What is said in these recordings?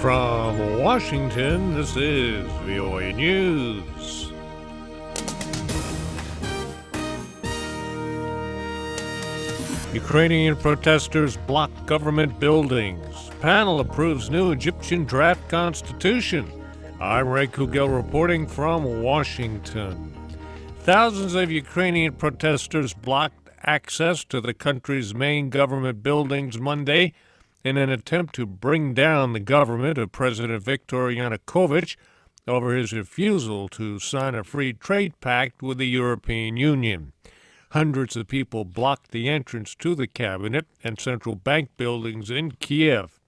From Washington, this is VOA News. Ukrainian protesters block government buildings. Panel approves new Egyptian draft constitution. I'm Ray Kouguell reporting from Washington. Thousands of Ukrainian protesters blocked access to the country's main government buildings Monday in an attempt to bring down the government of President Viktor Yanukovych over his refusal to sign a free trade pact with the European Union. Hundreds of people blocked the entrance to the cabinet and central bank buildings in Kiev.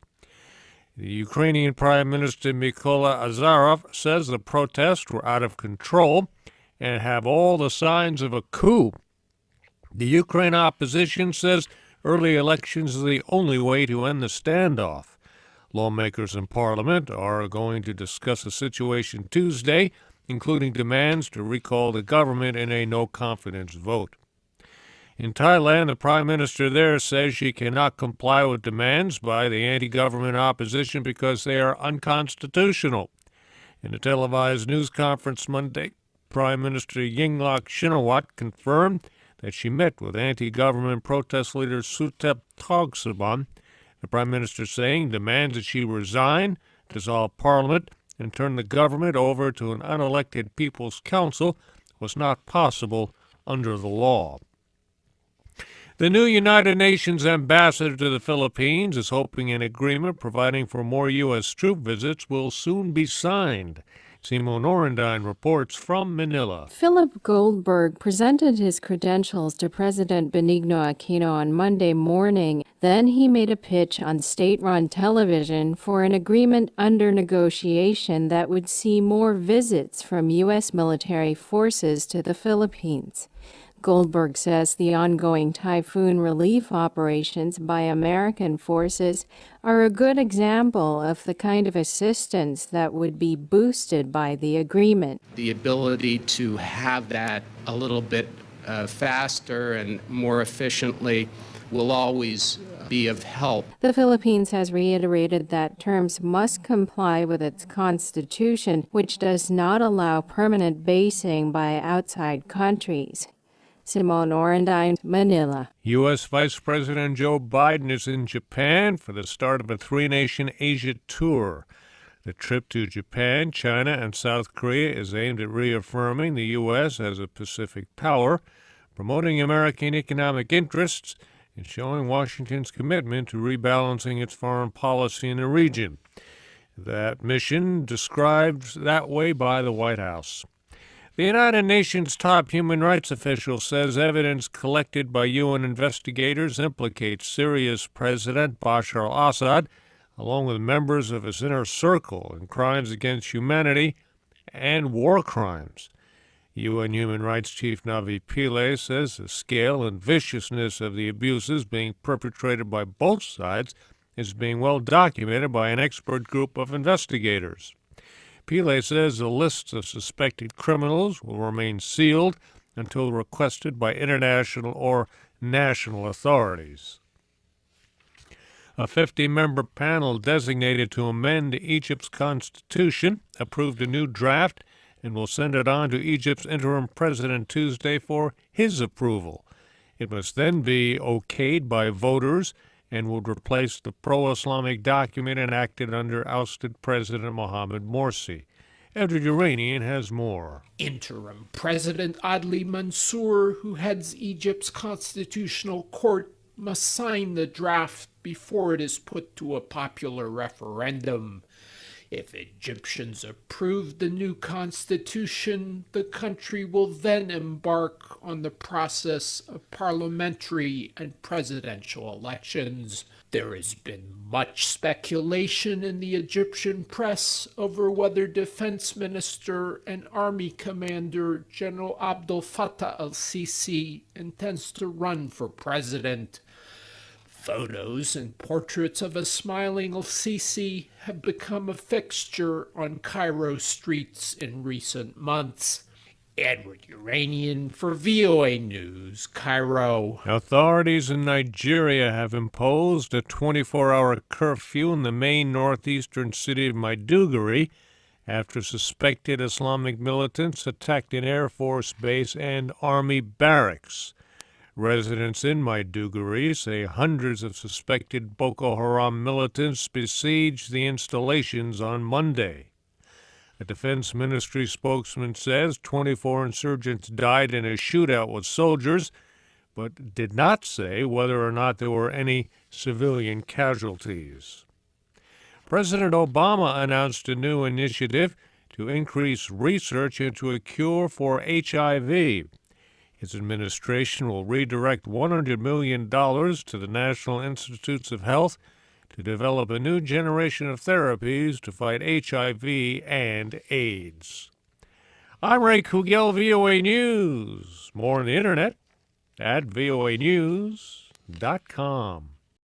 The Ukrainian Prime Minister Mykola Azarov says the protests were out of control and have all the signs of a coup. The Ukraine opposition says early elections are the only way to end the standoff. Lawmakers in Parliament are going to discuss the situation Tuesday, including demands to recall the government in a no-confidence vote. In Thailand, the Prime Minister there says she cannot comply with demands by the anti-government opposition because they are unconstitutional. In a televised news conference Monday, Prime Minister Yingluck Shinawatra confirmed that she met with anti-government protest leader Suthep Thaugsuban. The Prime Minister saying demands that she resign, dissolve Parliament, and turn the government over to an unelected People's Council was not possible under the law. The new United Nations ambassador to the Philippines is hoping an agreement providing for more U.S. troop visits will soon be signed. Simone Orendine reports from Manila. Philip Goldberg presented his credentials to President Benigno Aquino on Monday morning. Then he made a pitch on state-run television for an agreement under negotiation that would see more visits from U.S. military forces to the Philippines. Goldberg says the ongoing typhoon relief operations by American forces are a good example of the kind of assistance that would be boosted by the agreement. The ability to have that a little bit faster and more efficiently will always be of help. The Philippines has reiterated that terms must comply with its constitution, which does not allow permanent basing by outside countries. Simone Orendine, Manila. U.S. Vice President Joe Biden is in Japan for the start of a three-nation Asia tour. The trip to Japan, China, and South Korea is aimed at reaffirming the U.S. as a Pacific power, promoting American economic interests, and showing Washington's commitment to rebalancing its foreign policy in the region. That mission described that way by the White House. The United Nations top human rights official says evidence collected by UN investigators implicates Syria's President Bashar al-Assad, along with members of his inner circle, in crimes against humanity and war crimes. UN Human Rights Chief Navi Pillay says the scale and viciousness of the abuses being perpetrated by both sides is being well documented by an expert group of investigators. Pillay says the lists of suspected criminals will remain sealed until requested by international or national authorities. A 50-member panel designated to amend Egypt's constitution approved a new draft and will send it on to Egypt's interim president Tuesday for his approval. It must then be okayed by voters and would replace the pro-Islamic document enacted under ousted President Mohamed Morsi. Edward Uranian has more. Interim President Adli Mansour, who heads Egypt's constitutional court, must sign the draft before it is put to a popular referendum. If Egyptians approve the new constitution, the country will then embark on the process of parliamentary and presidential elections. There has been much speculation in the Egyptian press over whether Defense Minister and Army Commander General Abdel Fattah al-Sisi intends to run for president. Photos and portraits of a smiling al-Sisi have become a fixture on Cairo streets in recent months. Edward Uranian for VOA News, Cairo. Authorities in Nigeria have imposed a 24-hour curfew in the main northeastern city of Maiduguri after suspected Islamic militants attacked an Air Force base and Army barracks. Residents in Maiduguri say hundreds of suspected Boko Haram militants besieged the installations on Monday. A Defense Ministry spokesman says 24 insurgents died in a shootout with soldiers, but did not say whether or not there were any civilian casualties. President Obama announced a new initiative to increase research into a cure for HIV. His administration will redirect $100 million to the National Institutes of Health to develop a new generation of therapies to fight HIV and AIDS. I'm Ray Kouguell, VOA News. More on the internet at voanews.com.